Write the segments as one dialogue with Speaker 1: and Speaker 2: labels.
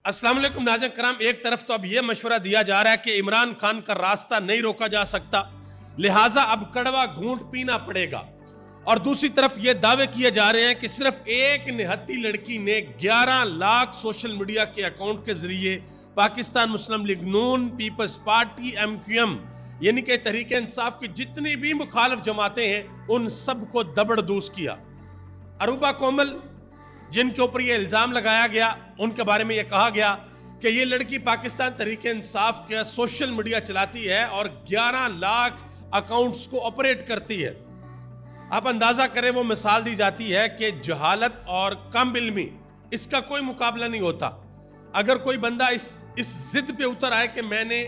Speaker 1: अस्सलाम वालेकुम नाज़रीन कराम, एक तरफ तो अब यह मशवरा दिया जा रहा है कि इमरान खान का रास्ता नहीं रोका जा सकता, लिहाजा अब कड़वा घूंट पीना पड़ेगा, और दूसरी तरफ ये दावे किए जा रहे हैं कि सिर्फ एक निहत्ती लड़की ने 11 लाख सोशल मीडिया के अकाउंट के जरिए पाकिस्तान मुस्लिम लीग नून, पीपल्स पार्टी, MQM यानी कि तहरीक इंसाफ की जितनी भी मुखालिफ जमातें हैं उन सबको दबड़दूस किया। अरूबा कोमल जिनके ऊपर यह इल्जाम लगाया गया, उनके बारे में यह कहा गया कि यह लड़की पाकिस्तान तहरीक इंसाफ का सोशल मीडिया चलाती है और 11 लाख अकाउंट्स को ऑपरेट करती है। आप अंदाजा करें, वो मिसाल दी जाती है कि जहालत और कम इल्मी इसका कोई मुकाबला नहीं होता। अगर कोई बंदा इस जिद पे उतर आए कि मैंने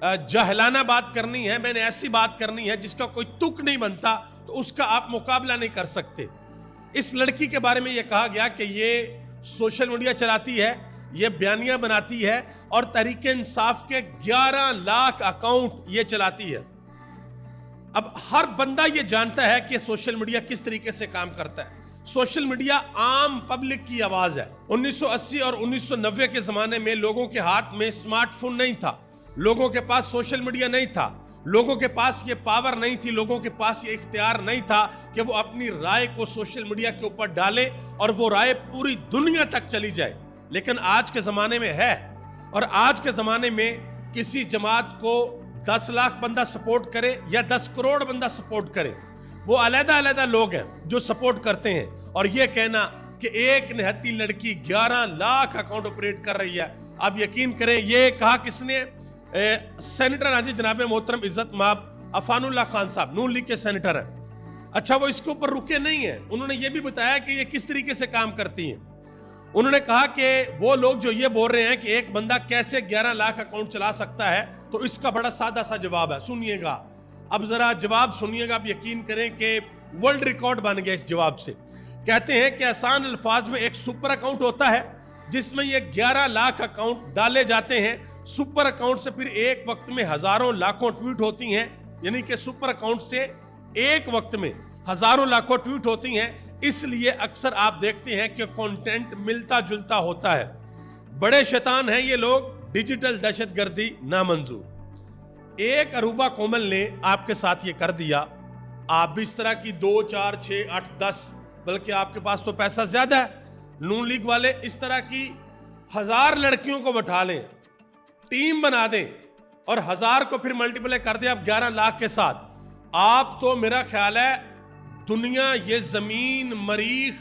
Speaker 1: जहलाना बात करनी है, मैंने ऐसी बात करनी है जिसका कोई तुक नहीं बनता, तो उसका आप मुकाबला नहीं कर सकते। इस लड़की के बारे में यह कहा गया कि ये सोशल मीडिया चलाती है, ये बयानियां बनाती है और तहरीक इंसाफ के 11 लाख अकाउंट ये चलाती है। अब हर बंदा ये जानता है कि सोशल मीडिया किस तरीके से काम करता है। सोशल मीडिया आम पब्लिक की आवाज है। 1980 और 1990 के जमाने में लोगों के हाथ में स्मार्टफोन नहीं था, लोगों के पास सोशल मीडिया नहीं था, लोगों के पास ये पावर नहीं थी, लोगों के पास ये इख्तियार नहीं था कि वो अपनी राय को सोशल मीडिया के ऊपर डाले और वो राय पूरी दुनिया तक चली जाए। लेकिन आज के जमाने में है, और आज के जमाने में किसी जमात को 10 लाख बंदा सपोर्ट करे या 10 करोड़ बंदा सपोर्ट करे, वो अलग-अलग लोग हैं जो सपोर्ट करते हैं। और ये कहना कि एक निहत्ती लड़की 11 लाख अकाउंट ऑपरेट कर रही है, आप यकीन करें, ये कहा किसने? सेनेटर हाजी जनाब मोहतरम इज्जत माब अफानुल्लाह खान साहब, नून लीग के सेनेटर हैं। अच्छा, वो इसके ऊपर रुके नहीं है, उन्होंने ये भी बताया कि ये किस तरीके से काम करती हैं। उन्होंने कहा कि वो लोग जो ये बोल रहे हैं कि एक बंदा कैसे 11 लाख अकाउंट चला सकता है, तो इसका बड़ा सादा सा जवाब है, सुनिएगा। अब जरा जवाब सुनिएगा, आप यकीन करें कि वर्ल्ड रिकॉर्ड बन गया इस जवाब से। कहते हैं कि आसान अल्फाज में एक सुपर अकाउंट होता है जिसमें ये 11 लाख अकाउंट डाले जाते हैं। सुपर अकाउंट से फिर एक वक्त में हजारों लाखों ट्वीट होती हैं, यानी कि सुपर अकाउंट से एक वक्त में हजारों लाखों ट्वीट होती हैं। इसलिए अक्सर आप देखते हैं कि कंटेंट मिलता जुलता होता है। बड़े शैतान हैं ये लोग, डिजिटल दहशतगर्दी नामंजूर। एक अरूबा कोमल ने आपके साथ ये कर दिया, आप भी इस तरह की 2, 4, 6, 8, 10, बल्कि आपके पास तो पैसा ज्यादा है, नून लीग वाले इस तरह की 1000 लड़कियों को बैठा लें, टीम बना दें और 1000 को फिर मल्टीप्लाई कर दें आप 11 लाख के साथ। आप तो मेरा ख्याल है दुनिया, ये जमीन, मरीख,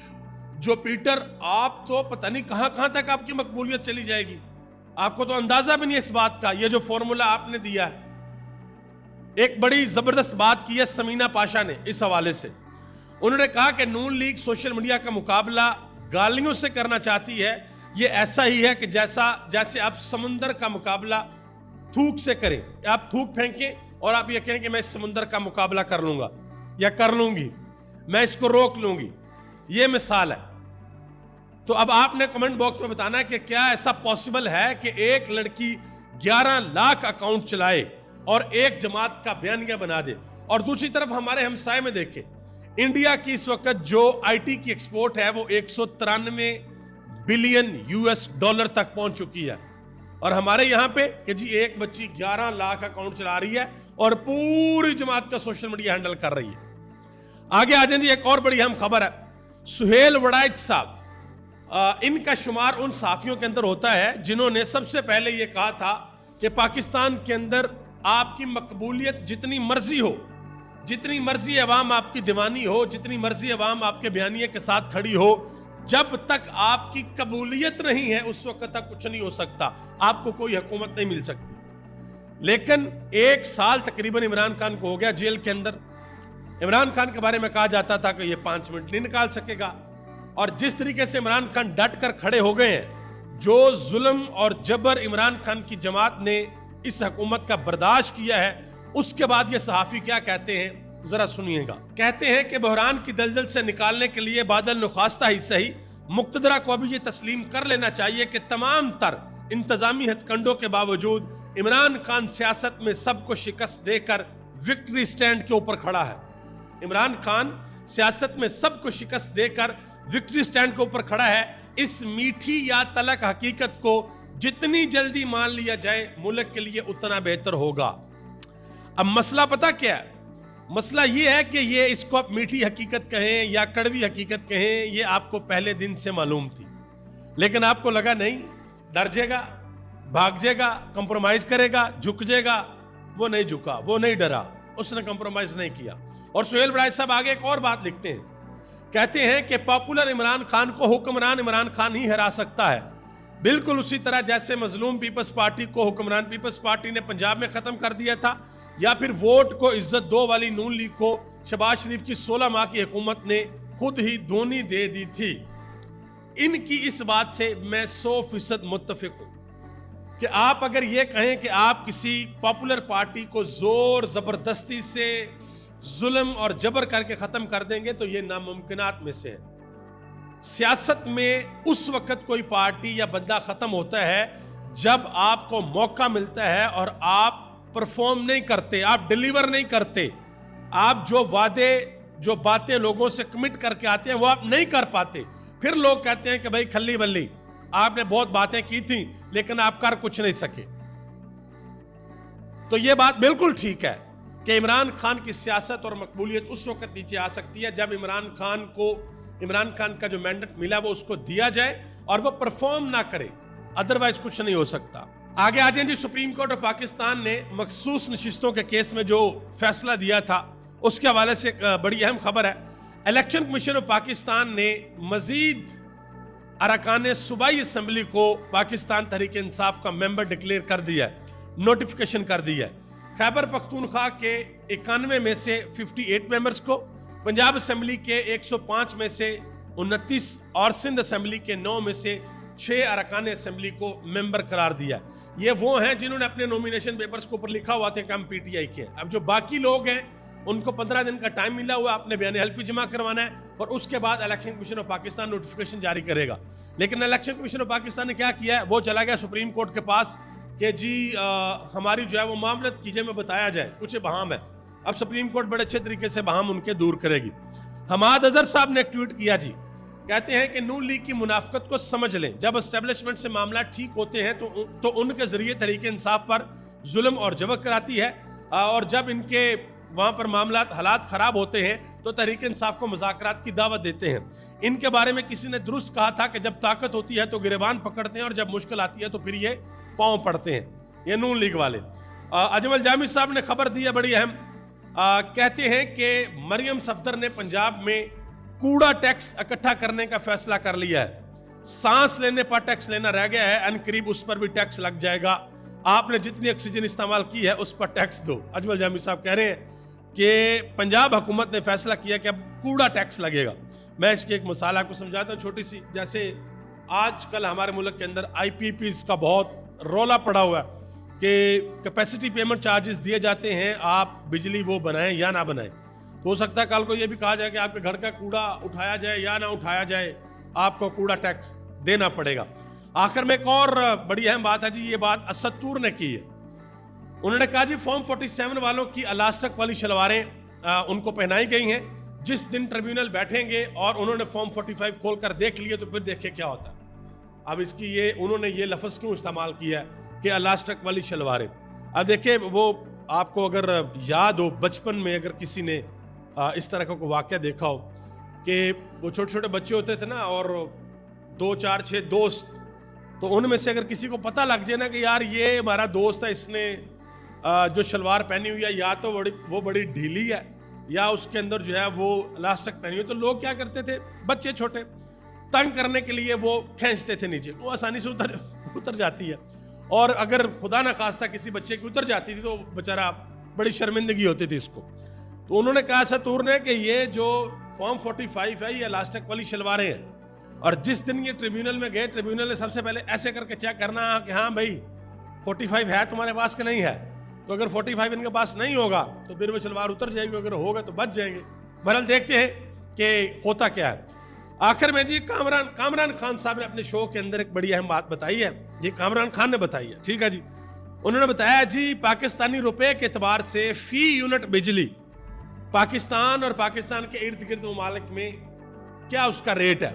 Speaker 1: जुपिटर, आप तो पता नहीं कहां कहां तक आपकी मकबूलियत चली जाएगी। आपको तो अंदाजा भी नहीं इस बात का। ये जो फॉर्मूला आपने दिया है, एक बड़ी जबरदस्त बात की है समीना पाशा ने इस हवाले से। उन्होंने कहा कि नून लीग सोशल मीडिया का मुकाबला गालियों से करना चाहती है। ये ऐसा ही है कि जैसे आप समुंदर का मुकाबला थूक से करें। आप थूक फेंकें और आप ये कहें कि मैं इस समुंदर का मुकाबला कर लूंगा या कर लूंगी, मैं इसको रोक लूंगी। ये मिसाल है। तो अब आपने कमेंट बॉक्स में बताना है कि क्या ऐसा पॉसिबल है कि एक लड़की 11 लाख अकाउंट चलाए और एक जमात का बयानिया बना दे। और दूसरी तरफ हमारे हमसाए में देखें, इंडिया की इस वक्त जो IT की एक्सपोर्ट है वो 193 बिलियन $US तक पहुंच चुकी है। और हमारे यहां पे कि जी एक बच्ची 11 लाख अकाउंट चला रही है और पूरी जमात का सोशल मीडिया हैंडल कर रही है। आगे आ जाए जी, एक और बड़ी अहम खबर है। सुहेल वड़ाइच साहब, इनका शुमार उन साफियों के अंदर होता है जिन्होंने सबसे पहले यह कहा था कि पाकिस्तान के अंदर आपकी मकबूलियत जितनी मर्जी हो, जितनी मर्जी अवाम आपकी दीवानी हो, जितनी मर्जी अवाम आपके बयानिए के साथ खड़ी हो, जब तक आपकी कबूलियत नहीं है उस वक्त तक कुछ नहीं हो सकता, आपको कोई हुकूमत नहीं मिल सकती। लेकिन 1 साल तकरीबन इमरान खान को हो गया जेल के अंदर। इमरान खान के बारे में कहा जाता था कि ये 5 मिनट नहीं निकाल सकेगा, और जिस तरीके से इमरान खान डट कर खड़े हो गए हैं, जो जुल्म और जबर इमरान खान की जमात ने इस हुकूमत का बर्दाश्त किया है, उसके बाद ये सहाफी क्या कहते हैं जरा सुनिएगा। कहते हैं कि बहरान की दलदल से निकालने के लिए बादल नुखास्ता ही सही, मुक्तदरा को अभी ये तस्लीम कर लेना चाहिए कि तमाम तर इंतजामी हथकंडों के बावजूद इमरान खान सियासत में सबको शिकस्त देकर विक्ट्री स्टैंड के ऊपर खड़ा है। इमरान खान सियासत में सबको शिकस्त देकर विक्ट्री स्टैंड के ऊपर खड़ा है। इस मीठी या तलक हकीकत को जितनी जल्दी मान लिया जाए मुल्क के लिए उतना बेहतर होगा। अब मसला पता क्या है? मसला ये है कि ये इसको आप मीठी हकीकत कहें या कड़वी हकीकत कहें, ये आपको पहले दिन से मालूम थी, लेकिन आपको लगा नहीं, डर जाएगा, भाग जाएगा, कंप्रोमाइज करेगा, झुक जाएगा। वो नहीं झुका, वो नहीं डरा, उसने कंप्रोमाइज नहीं किया। और सुहेल बड़ाई साहब आगे एक और बात लिखते हैं, कहते हैं कि पॉपुलर इमरान खान को हुक्मरान इमरान खान ही हरा सकता है, बिल्कुल उसी तरह जैसे मजलूम पीपल्स पार्टी को हुक्मरान पीपल्स पार्टी ने पंजाब में खत्म कर दिया था, या फिर वोट को इज्जत दो वाली नून लीग को शहबाज शरीफ की 16 माह की हुकूमत ने खुद ही धोनी दे दी थी। इनकी इस बात से मैं 100% मुत्तफिक हूं कि आप अगर ये कहें कि आप किसी पॉपुलर पार्टी को जोर जबरदस्ती से जुल्म और जबर करके खत्म कर देंगे तो ये नामुमकिनात में से है। सियासत में उस वक्त कोई पार्टी या बंदा खत्म होता है जब आपको मौका मिलता है और आप परफॉर्म नहीं करते, आप डिलीवर नहीं करते, आप जो वादे जो बातें लोगों से कमिट करके आते हैं वो आप नहीं कर पाते। फिर लोग कहते हैं कि भाई खल्ली बल्ली, आपने बहुत बातें की थी लेकिन आप कर कुछ नहीं सके। तो यह बात बिल्कुल ठीक है कि इमरान खान की सियासत और मकबूलियत उस वक्त नीचे आ सकती है जब इमरान खान का जो मैंडेट मिला वो उसको दिया जाए और वो परफॉर्म ना करे, अदरवाइज कुछ नहीं हो सकता। आगे आ जाए जी। सुप्रीम कोर्ट ऑफ पाकिस्तान ने मखसूस नशिस्तों के केस में जो फैसला दिया था उसके हवाले से एक बड़ी अहम खबर है। इलेक्शन कमीशन ऑफ पाकिस्तान ने मजीद अरकान सूबाई असम्बली को पाकिस्तान तहरीक इंसाफ का मेंबर डिक्लेयर कर दिया है, नोटिफिकेशन कर दिया है। खैबर पख्तूनख्वा के 91 में से 58 मेंबर्स को, पंजाब असम्बली के 105 में से 29 और सिंध असम्बली के 9 में से 6 अरकान असम्बली को मेंबर करार दिया। ये वो हैं जिन्होंने अपने नॉमिनेशन पेपर्स के ऊपर लिखा हुआ था कि हम पीटीआई के। अब जो बाकी लोग हैं उनको 15 दिन का टाइम मिला हुआ, अपने बयान हल्फी जमा करवाना है और उसके बाद election commission of Pakistan notification जारी करेगा। लेकिन इलेक्शन कमीशन ऑफ पाकिस्तान ने क्या किया है, वो चला गया सुप्रीम कोर्ट के पास कि जी हमारी जो है वो मामलत कीजिए, में बताया जाए, कुछ बहाम है। अब सुप्रीम कोर्ट बड़े अच्छे तरीके से बहाम उनके दूर करेगी। हमाद अजहर साहब ने एक ट्वीट किया जी, कहते हैं कि नून लीग की मुनाफकत को समझ लें, जब एस्टेब्लिशमेंट से मामला ठीक होते हैं तो उनके जरिए तरीके इंसाफ पर जुल्म और जबर कराती है, और जब इनके वहां पर मामला हालात खराब होते हैं तो तहरीक इंसाफ को मुज़ाकरात की दावत देते हैं। इनके बारे में किसी ने दुरुस्त कहा था कि जब ताकत होती है तो गिरबान पकड़ते हैं और जब मुश्किल आती है तो फिर ये पांव पड़ते हैं। ये नून लीग वाले। अजमल जामी साहब ने खबर दी है बड़ी अहम, कहते हैं कि मरियम सफदर ने पंजाब में कूड़ा टैक्स इकट्ठा करने का फैसला कर लिया है। सांस लेने पर टैक्स लेना रह गया है, अनकरीब उस पर भी टैक्स लग जाएगा। आपने जितनी ऑक्सीजन इस्तेमाल की है उस पर टैक्स दो। अजमल जामी साहब कह रहे हैं कि पंजाब हुकूमत ने फैसला किया कि अब कूड़ा टैक्स लगेगा। मैं इसकी एक मिसाल आपको समझाता हूँ छोटी सी। जैसे आजकल हमारे मुल्क के अंदर IPPs का बहुत रौला पड़ा हुआ है कि कैपेसिटी पेमेंट चार्जेस दिए जाते हैं, आप बिजली वो बनाएं या ना बनाएं। तो हो सकता है कल को ये भी कहा जाए कि आपके घर का कूड़ा उठाया जाए या ना उठाया जाए, आपको कूड़ा टैक्स देना पड़ेगा। आखिर में एक और बड़ी अहम बात है जी, ये बात असद तूर ने की है। उन्होंने कहा जी फॉर्म 47 वालों की इलास्टिक वाली शलवारें उनको पहनाई गई हैं। जिस दिन ट्रिब्यूनल बैठेंगे और उन्होंने फॉर्म 45 खोल कर देख लिए तो फिर देखिए क्या होता है। अब इसकी उन्होंने ये लफ्ज क्यों इस्तेमाल किया है कि इलास्टिक वाली शलवारें। अब देखिए, वो आपको अगर याद हो बचपन में अगर किसी ने इस तरह का कोई वाक़या देखा हो कि वो छोटे छोटे बच्चे होते थे ना और 2 4 6 दोस्त, तो उनमें से अगर किसी को पता लग जाए ना कि यार ये हमारा दोस्त है, इसने जो शलवार पहनी हुई है या तो वो बड़ी ढीली है या उसके अंदर जो है वो इलास्टिक पहनी हुई, तो लोग क्या करते थे, बच्चे छोटे तंग करने के लिए वो खींचते थे नीचे, वो आसानी से उतर जाती है। और अगर खुदा न खास्ता किसी बच्चे की उतर जाती थी तो बेचारा बड़ी शर्मिंदगी होती थी इसको। तो उन्होंने कहा सतूर ने कि ये जो फॉर्म 45 है ये इलास्टिक वाली शलवारें हैं, और जिस दिन ये ट्रिब्यूनल में गए, ट्रिब्यूनल ने सबसे पहले ऐसे करके चेक करना कि हाँ भाई 45 है तुम्हारे पास कि नहीं है। तो अगर 45 इनके पास नहीं होगा तो फिर वो शलवार उतर जाएगी, अगर होगा तो बच जाएंगे। बहरहाल देखते हैं कि होता क्या है। आखिर में जी कामरान खान साहब ने अपने शो के अंदर एक बड़ी अहम बात बताई है। ये कामरान खान ने बताई है, ठीक है जी। उन्होंने बताया जी पाकिस्तानी रुपए के एतबार से फी यूनिट बिजली पाकिस्तान और पाकिस्तान के इर्द गिर्द ममालिक में क्या उसका रेट है।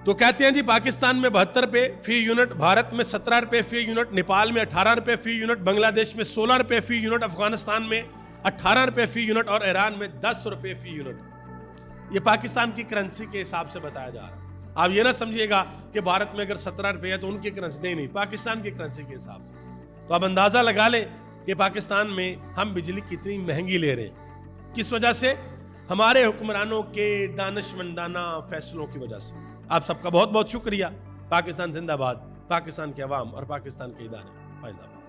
Speaker 1: तो कहते हैं जी पाकिस्तान में 72 रुपए फी यूनिट, भारत में 17 रुपए फी यूनिट, नेपाल में 18 रुपए फी यूनिट, बांग्लादेश में 16 रुपए फी यूनिट, अफगानिस्तान में 18 रुपए फी यूनिट और ईरान में 10 रुपए फी यूनिट। ये पाकिस्तान की करेंसी के हिसाब से बताया जा रहा है। आप ये ना समझिएगा कि भारत में अगर 17 रुपए है तो उनकी करेंसी, नहीं, पाकिस्तान की करेंसी के हिसाब से। तो आप अंदाजा लगा लें कि पाकिस्तान में हम बिजली कितनी महंगी ले रहे हैं, किस वजह से? हमारे हुक्मरानों के दानिशमंदाना फैसलों की वजह से। आप सबका बहुत बहुत शुक्रिया। पाकिस्तान जिंदाबाद, पाकिस्तान के अवाम और पाकिस्तान के इदारे जिंदाबाद।